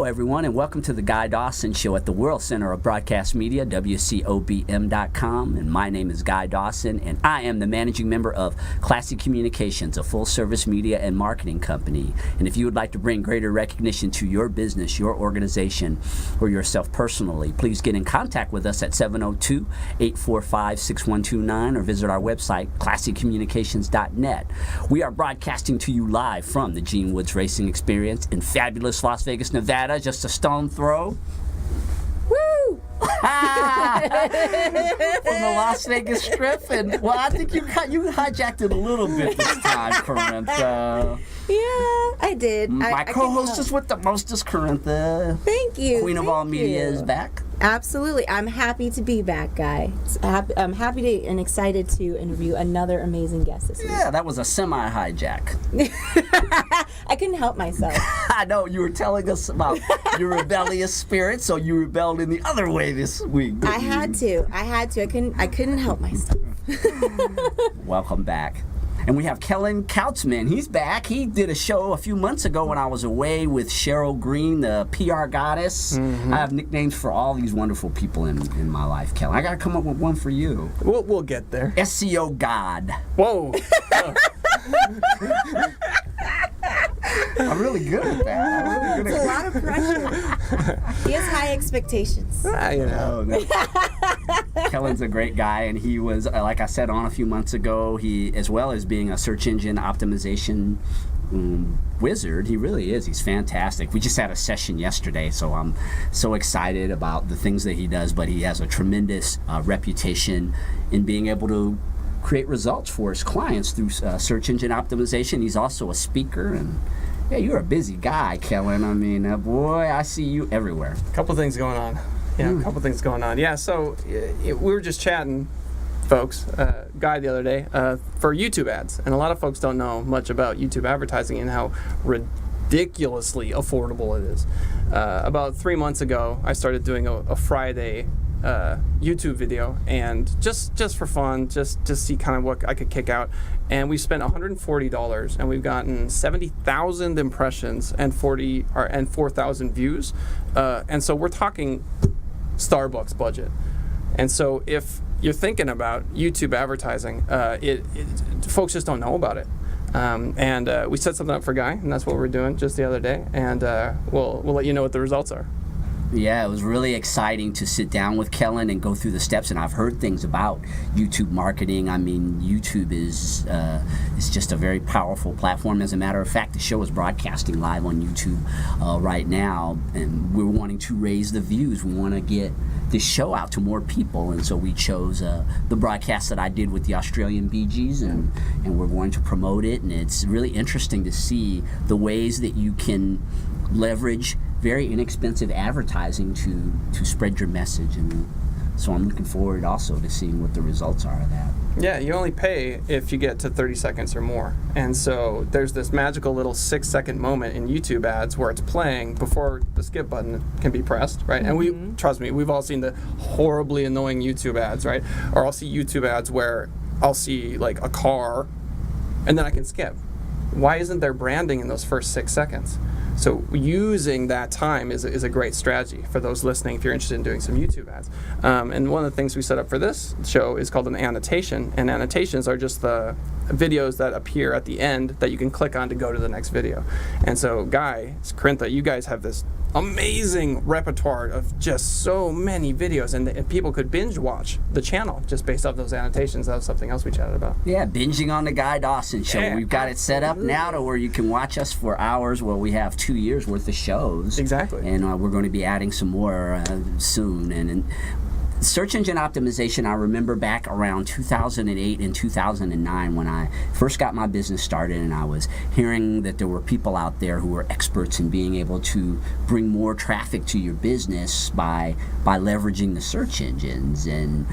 Hello, everyone, and welcome to the Guy Dawson Show at the World Center of Broadcast Media, WCOBM.com. And my name is Guy Dawson, and I am the managing member of Classic Communications, a full-service media and marketing company. And if you would like to bring greater recognition to your business, your organization, or yourself personally, please get in contact with us at 702-845-6129 or visit our website, classiccommunications.net. We are broadcasting to you live from the Gene Woods Racing Experience in fabulous Las Vegas, Nevada, just a stone throw. Woo! From the Las Vegas Strip, and well, I think you hijacked it a little bit this time, Carintha. Yeah, I did. My co-hostess with the mostest, Carintha. Thank you. Queen of all media is back. Absolutely. I'm happy to be back, Guy. I'm happy to and excited to interview another amazing guest this week. Yeah, that was a semi-hijack. I couldn't help myself. I know, you were telling us about your rebellious spirit, so you rebelled in the other way this week. I had to. I couldn't help myself. Welcome back. And we have Kellen Kautzman. He's back. He did a show a few months ago when I was away with Cheryl Green, the PR goddess. Mm-hmm. I have nicknames for all these wonderful people in my life, Kellen. I got to come up with one for you. We'll get there. SEO God. Whoa. I'm really good at that. It's a lot of pressure. He has high expectations. Kellen's a great guy, and he was, like I said, on a few months ago. He, as well as being a search engine optimization wizard, he really is. He's fantastic. We just had a session yesterday, so I'm so excited about the things that he does, but he has a tremendous reputation in being able to create results for his clients through search engine optimization. He's also a speaker, and yeah, you're a busy guy, Kellen. I mean, boy, I see you everywhere. A couple things going on. Yeah, so we were just chatting, folks, Guy the other day, for YouTube ads. And a lot of folks don't know much about YouTube advertising and how ridiculously affordable it is. About 3 months ago, I started doing a Friday YouTube video, and just for fun, just to see kind of what I could kick out. And we spent $140, and we've gotten 70,000 impressions and 4,000 views. And so we're talking Starbucks budget. And so if you're thinking about YouTube advertising, folks just don't know about it. And we set something up for Guy, and that's what we're doing just the other day. And we'll let you know what the results are. Yeah, it was really exciting to sit down with Kellen and go through the steps, and I've heard things about YouTube marketing. I mean, YouTube is just a very powerful platform. As a matter of fact, the show is broadcasting live on YouTube right now, and we're wanting to raise the views. We want to get this show out to more people, and so we chose the broadcast that I did with the Australian Bee Gees, and we're going to promote it, and it's really interesting to see the ways that you can leverage very inexpensive advertising to spread your message, and so I'm looking forward also to seeing what the results are of that. Yeah, you only pay if you get to 30 seconds or more. And so there's this magical little 6-second moment in YouTube ads where it's playing before the skip button can be pressed, right? Mm-hmm. And trust me, we've all seen the horribly annoying YouTube ads, right? Or I'll see YouTube ads where I'll see like a car and then I can skip. Why isn't there branding in those first 6 seconds? So using that time is a great strategy for those listening if you're interested in doing some YouTube ads. And one of the things we set up for this show is called an annotation. And annotations are just the videos that appear at the end that you can click on to go to the next video. And so Guy, Carintha, you guys have this amazing repertoire of just so many videos, and people could binge watch the channel just based off those annotations. That was something else we chatted about. Yeah, binging on the Guy Dawson Show. Yeah, we've got it set up now to where you can watch us for hours. Well, we have 2 years worth of shows. Exactly. And we're going to be adding some more soon. And search engine optimization, I remember back around 2008 and 2009 when I first got my business started, and I was hearing that there were people out there who were experts in being able to bring more traffic to your business by leveraging the search engines. And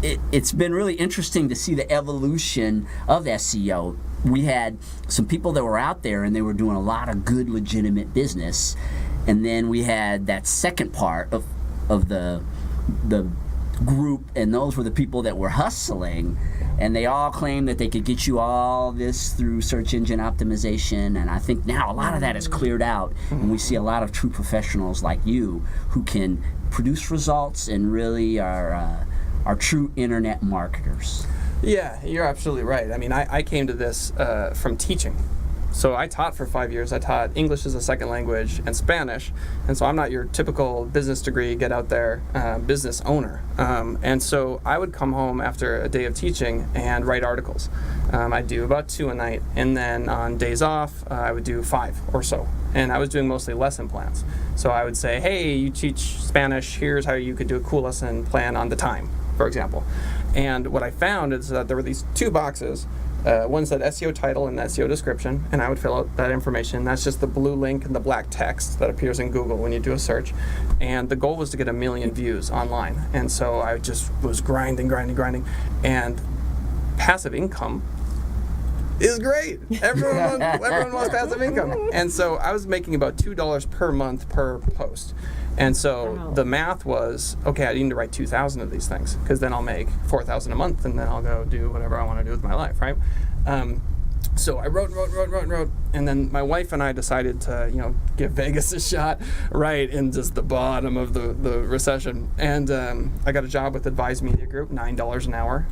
it's been really interesting to see the evolution of SEO. We had some people that were out there and they were doing a lot of good, legitimate business, and then we had that second part of the group, and those were the people that were hustling, and they all claimed that they could get you all this through search engine optimization. And I think now a lot of that is cleared out, and we see a lot of true professionals like you who can produce results and really are true internet marketers. Yeah, you're absolutely right. I mean, I came to this from teaching. So I taught for 5 years. I taught English as a second language and Spanish. And so I'm not your typical business degree, get out there, business owner. And so I would come home after a day of teaching and write articles. I'd do about 2 a night. And then on days off, I would do 5 or so. And I was doing mostly lesson plans. So I would say, hey, you teach Spanish, here's how you could do a cool lesson plan on the time, for example. And what I found is that there were these 2 boxes. One said SEO title and SEO description, and I would fill out that information. That's just the blue link and the black text that appears in Google when you do a search. And the goal was to get 1 million views online. And so I just was grinding. And passive income is great. Everyone wants passive income. And so I was making about $2 per month per post. And so the math was, okay, I need to write 2,000 of these things, because then I'll make 4,000 a month, and then I'll go do whatever I want to do with my life, right? So I wrote, and then my wife and I decided to, give Vegas a shot right in just the bottom of the recession. And I got a job with Advise Media Group, $9 an hour,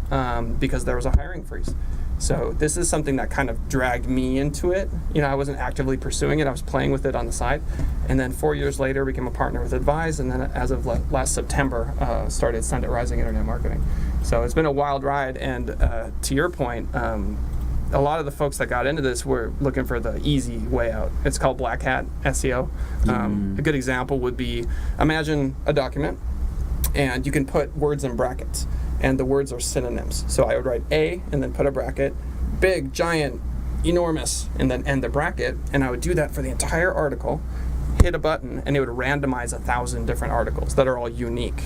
because there was a hiring freeze. So this is something that kind of dragged me into it. I wasn't actively pursuing it. I was playing with it on the side. And then 4 years later, became a partner with Advise. And then as of last September, started Send It Rising Internet Marketing. So it's been a wild ride. And to your point, a lot of the folks that got into this were looking for the easy way out. It's called black hat SEO. A good example would be, imagine a document, and you can put words in brackets. And the words are synonyms. So I would write A and then put a bracket, big, giant, enormous, and then end the bracket. And I would do that for the entire article, hit a button, and it would randomize 1,000 different articles that are all unique.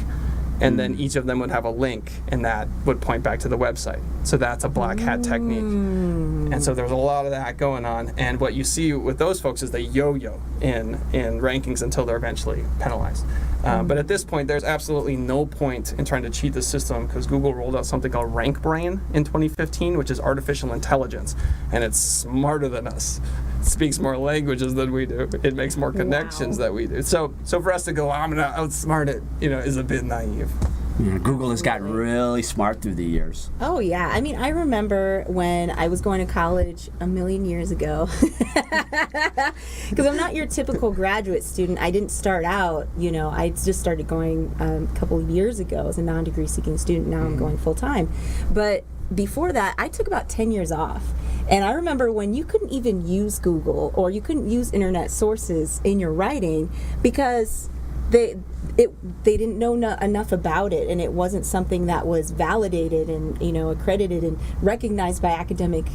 And then each of them would have a link, and that would point back to the website. So that's a black hat technique. And so there's a lot of that going on. And what you see with those folks is they yo-yo in rankings until they're eventually penalized. But at this point, there's absolutely no point in trying to cheat the system, because Google rolled out something called RankBrain in 2015, which is artificial intelligence, and it's smarter than us. It speaks more languages than we do. It makes more connections than we do. So for us to go, I'm gonna outsmart it, is a bit naive. Yeah, Google has gotten really smart through the years. Oh, yeah. I mean, I remember when I was going to college 1,000,000 years ago, because I'm not your typical graduate student. I didn't start out, I just started going a couple of years ago as a non-degree seeking student. Now I'm going full time. But before that, I took about 10 years off. And I remember when you couldn't even use Google, or you couldn't use internet sources in your writing, because they didn't know enough about it, and it wasn't something that was validated and accredited and recognized by academic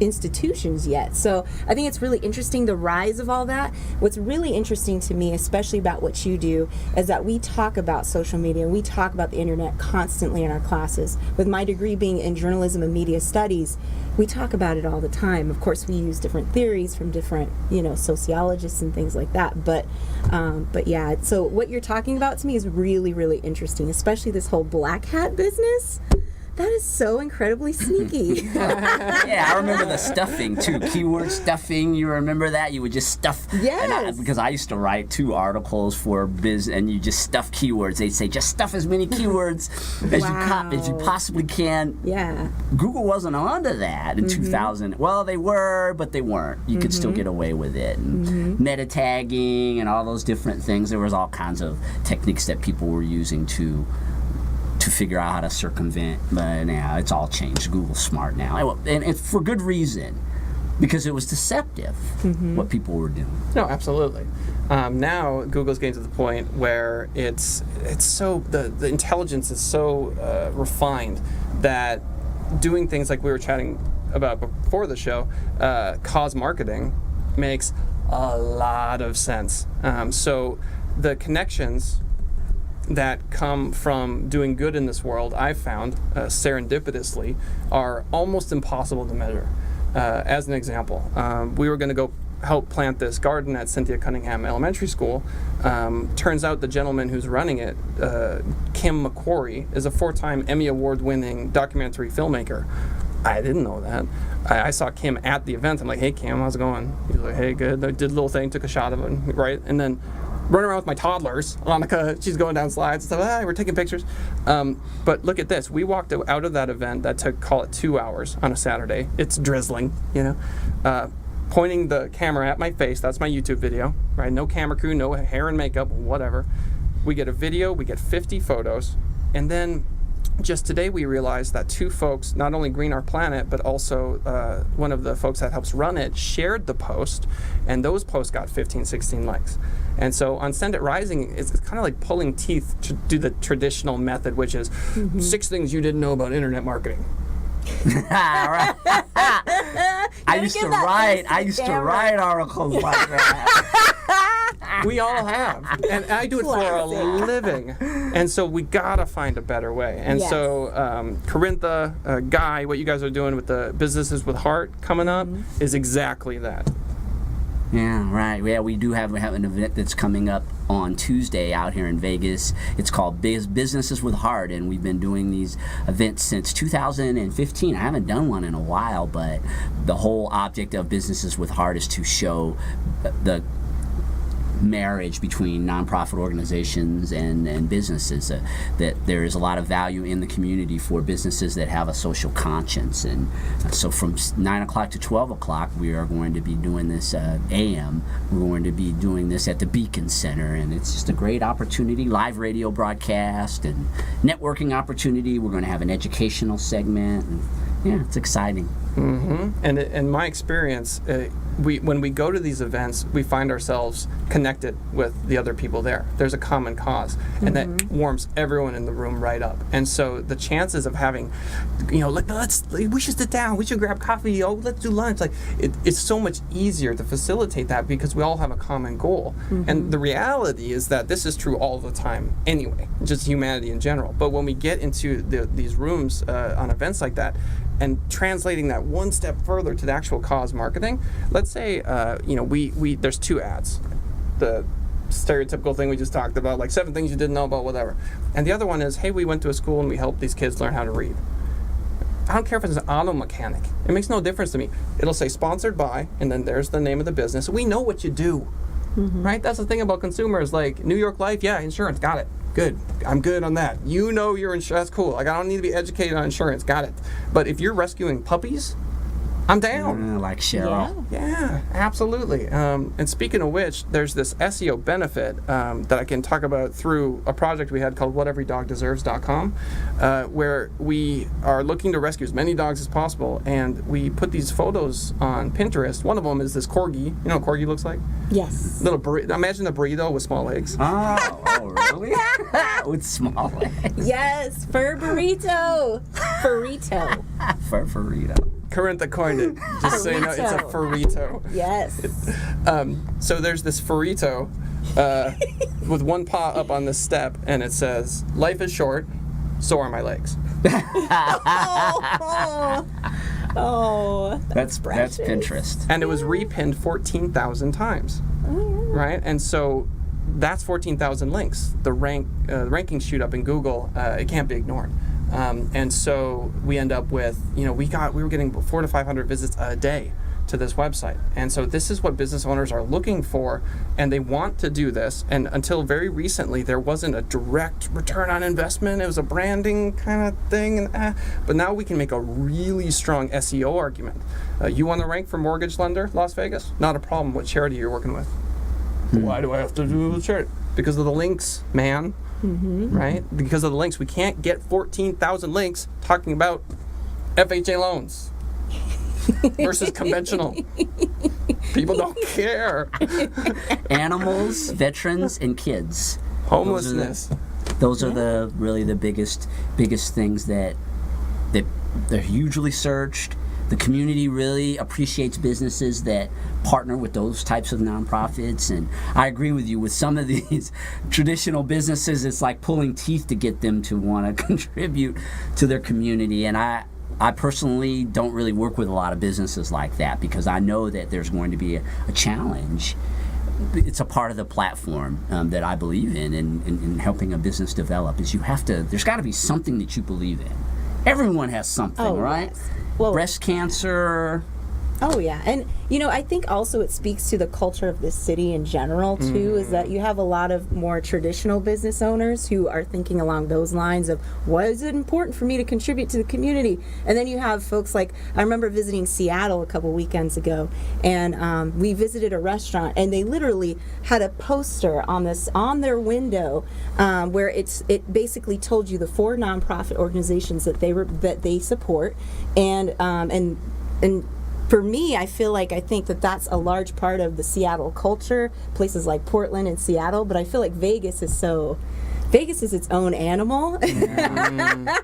institutions yet. So I think it's really interesting, the rise of all that. What's really interesting to me, especially about what you do, is that we talk about social media, we talk about the internet constantly in our classes. With my degree being in journalism and media studies, we talk about it all the time. Of course, we use different theories from different, sociologists and things like that. But yeah, so what you're talking about to me is really, really interesting, especially this whole black hat business. That is so incredibly sneaky. Yeah, I remember the stuffing too. Keyword stuffing. You remember that? You would just stuff. Yes. Because I used to write 2 articles for biz, and you just stuff keywords. They'd say just stuff as many keywords as you possibly can. Yeah. Google wasn't onto that in 2000. Well, they were, but they weren't. You could still get away with it. And meta tagging and all those different things. There was all kinds of techniques that people were using to figure out how to circumvent, but now it's all changed. Google's smart now, and for good reason, because it was deceptive what people were doing. No, absolutely. Now Google's getting to the point where it's so the intelligence is so refined that doing things like we were chatting about before the show, cause marketing, makes a lot of sense. So the connections that come from doing good in this world, I've found, serendipitously, are almost impossible to measure. As an example, we were going to go helped plant this garden at Cynthia Cunningham Elementary School. Turns out the gentleman who's running it, Kim McQuarrie, is a 4-time Emmy Award-winning documentary filmmaker. I didn't know that. I saw Kim at the event. I'm like, hey, Kim, how's it going? He's like, hey, good. I did a little thing, took a shot of it, right? And then running around with my toddlers. Annika, she's going down slides and stuff. We're taking pictures. But look at this. We walked out of that event that took, call it 2 hours on a Saturday. It's drizzling, pointing the camera at my face. That's my YouTube video, right? No camera crew, no hair and makeup, whatever. We get a video, we get 50 photos. And then just today we realized that 2 folks, not only Green Our Planet, but also one of the folks that helps run it, shared the post, and those posts got 15, 16 likes. And so on Send It Rising, it's kind of like pulling teeth to do the traditional method, which is 6 things you didn't know about internet marketing. I used to write articles like that. We all have, and I do it for a living, and so we gotta find a better way. And so Carintha, Guy, what you guys are doing with the Businesses with Heart coming up is exactly that. Yeah, right. Yeah, we have an event that's coming up on Tuesday out here in Vegas. It's called Businesses with Heart, and we've been doing these events since 2015. I haven't done one in a while, but the whole object of Businesses with Heart is to show the marriage between nonprofit organizations and businesses, that there is a lot of value in the community for businesses that have a social conscience. And so from 9 o'clock to 12 o'clock we are going to be doing this AM. We're going to be doing this at the Beacon Center, and it's just a great opportunity, live radio broadcast and networking opportunity. We're going to have an educational segment, and yeah, it's exciting. And in my experience, when we go to these events, we find ourselves connected with the other people there. There's a common cause, and that warms everyone in the room right up. And so the chances of having, we should sit down, we should grab coffee, let's do lunch. It's so much easier to facilitate that because we all have a common goal. And the reality is that this is true all the time anyway, just humanity in general. But when we get into these rooms on events like that, and translating that one step further to the actual cause marketing, let's say, there's 2 ads. The stereotypical thing we just talked about, like 7 things you didn't know about, whatever. And the other one is, hey, we went to a school and we helped these kids learn how to read. I don't care if it's an auto mechanic. It makes no difference to me. It'll say sponsored by, and then there's the name of the business. We know what you do, right? That's the thing about consumers, like New York Life, insurance, got it. Good. I'm good on that. You know your insurance. That's cool. I don't need to be educated on insurance. Got it. But if you're rescuing puppies, I'm down. Like Cheryl. Yeah, absolutely. And speaking of which, there's this SEO benefit that I can talk about through a project we had called whateverydogdeserves.com, where we are looking to rescue as many dogs as possible, and we put these photos on Pinterest. One of them is this corgi. You know what corgi looks like? Yes. Imagine a burrito with small legs. Oh, really? With small legs. Yes, fur burrito. Burrito. Fur burrito. Carintha coined it. Just so you know, it's a furrito. Yes. So there's this furrito with one paw up on the step, and it says, "Life is short, so are my legs." That's Pinterest. And it was repinned 14,000 times, right? And so that's 14,000 links. The rankings shoot up in Google. It can't be ignored. And so we end up with, we were getting 400 to 500 visits a day to this website. And so this is what business owners are looking for, and they want to do this. And until very recently, there wasn't a direct return on investment. It was a branding kind of thing. But now we can make a really strong SEO argument. You want to rank for mortgage lender, Las Vegas? Not a problem. What charity you're working with? Why do I have to do the charity? Because of the links, man. Right? Because of the links. We can't get 14,000 links talking about FHA loans versus conventional. People don't care. Animals, veterans, and kids. Homelessness. Those are the really the biggest things that they're hugely searched. The community really appreciates businesses that partner with those types of nonprofits, and I agree with you. With some of these traditional businesses, it's like pulling teeth to get them to want to contribute to their community. And I personally don't really work with a lot of businesses like that because I know that there's going to be a challenge. It's a part of the platform that I believe in helping a business develop is there's got to be something that you believe in. Everyone has something, right? Yes. Well, breast cancer. Oh yeah, and I think also it speaks to the culture of this city in general too. Is that you have a lot of more traditional business owners who are thinking along those lines of what is it important for me to contribute to the community, and then you have folks like I remember visiting Seattle a couple weekends ago, and we visited a restaurant, and they literally had a poster on their window where it basically told you the 4 nonprofit organizations that they support, and for me, I think that that's a large part of the Seattle culture, places like Portland and Seattle, but I feel like Vegas is its own animal.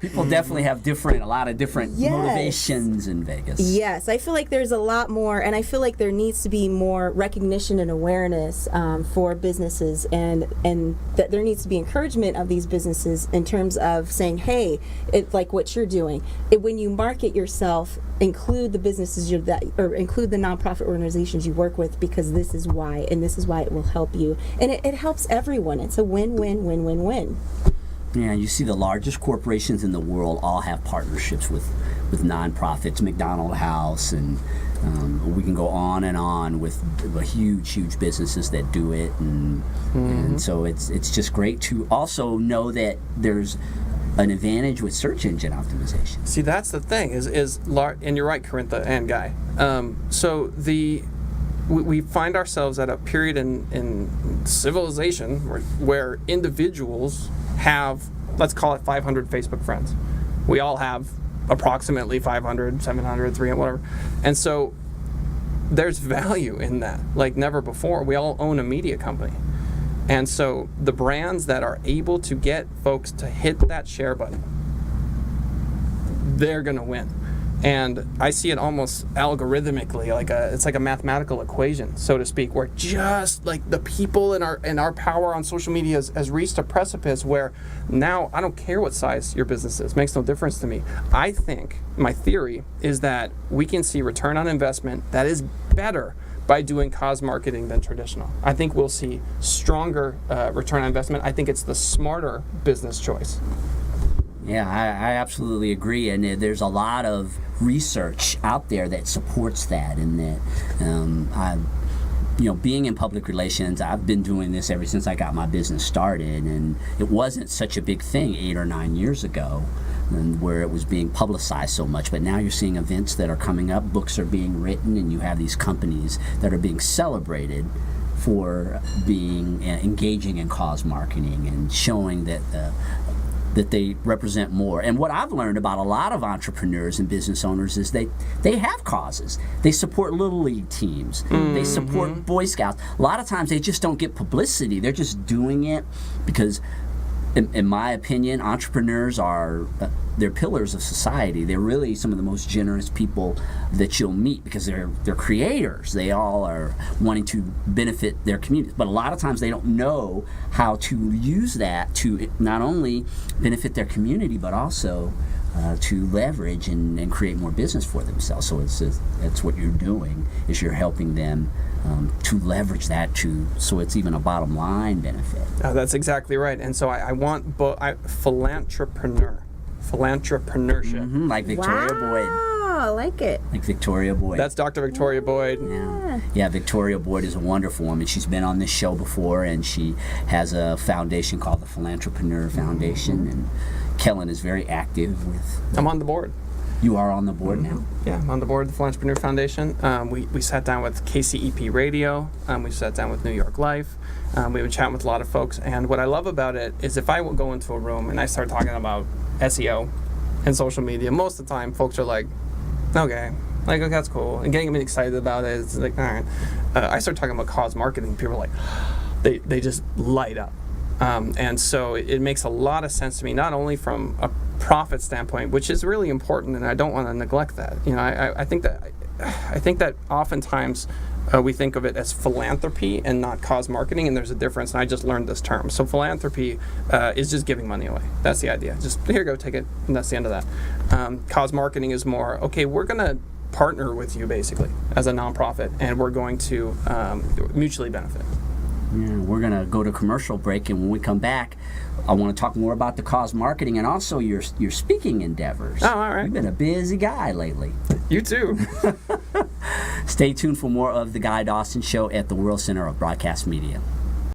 People definitely have a lot of different motivations in Vegas. Yes, I feel like there's a lot more, and I feel like there needs to be more recognition and awareness for businesses, and that there needs to be encouragement of these businesses in terms of saying, hey, it's like what you're doing. When you market yourself, include the businesses or include the nonprofit organizations you work with, because this is why, and this is why it will help you, and it helps everyone. It's a win-win-win-win-win. Yeah, you see the largest corporations in the world all have partnerships with nonprofits, McDonald House, and we can go on with huge businesses that do it, and so it's just great to also know that there's an advantage with search engine optimization. See, that's the thing and you're right, Carintha and Guy. So we find ourselves at a period in civilization where individuals have, let's call it 500 Facebook friends. We all have approximately 500, 700, 300, whatever. And so there's value in that, like never before. We all own a media company. And so the brands that are able to get folks to hit that share button, they're going to win. And I see it almost algorithmically, it's like a mathematical equation, so to speak, where just like the people in our power on social media has reached a precipice where now I don't care what size your business is, makes no difference to me. I think my theory is that we can see return on investment that is better by doing cause marketing than traditional. I think we'll see stronger return on investment. I think it's the smarter business choice. Yeah, I absolutely agree, and there's a lot of research out there that supports that, and that being in public relations, I've been doing this ever since I got my business started, and it wasn't such a big thing 8 or 9 years ago, and where it was being publicized so much, but now you're seeing events that are coming up, books are being written, and you have these companies that are being celebrated for being engaging in cause marketing and showing that they represent more. And what I've learned about a lot of entrepreneurs and business owners is they have causes. They support Little League teams. They support Boy Scouts. A lot of times they just don't get publicity. They're just doing it because, in my opinion, entrepreneurs they're pillars of society. They're really some of the most generous people that you'll meet because they're creators. They all are wanting to benefit their communities. But a lot of times they don't know how to use that to not only benefit their community, but also to leverage and create more business for themselves. So it's what you're doing is you're helping them to leverage that so it's even a bottom line benefit. Oh, that's exactly right. And so I want philanthropreneurship. Like Victoria Boyd. I like it. Like Victoria Boyd. That's Dr. Victoria Boyd. Yeah, Victoria Boyd is a wonderful woman. She's been on this show before, and she has a foundation called the Philanthropreneur Foundation, and Kellen is very active with... I'm on the board. You are on the board now? Yeah, I'm on the board of the Philanthropreneur Foundation. We sat down with KCEP Radio. We sat down with New York Life. We've been chatting with a lot of folks. And what I love about it is if I go into a room and I start talking about SEO and social media, most of the time folks are like, okay, that's cool. And getting them excited about it, it's like, all right. I start talking about cause marketing, people are like, they just light up. And so it makes a lot of sense to me, not only from a profit standpoint, which is really important, and I don't want to neglect that. I think that I think that oftentimes we think of it as philanthropy and not cause marketing, and there's a difference. And I just learned this term. So philanthropy is just giving money away. That's the idea. Just here you go, take it, and that's the end of that. Cause marketing is more, okay, we're gonna partner with you basically as a nonprofit, and we're going to mutually benefit. Yeah, we're going to go to commercial break, and when we come back, I want to talk more about the cause marketing and also your speaking endeavors. Oh, all right. You've been a busy guy lately. You too. Stay tuned for more of The Guy Dawson Show at the World Center of Broadcast Media.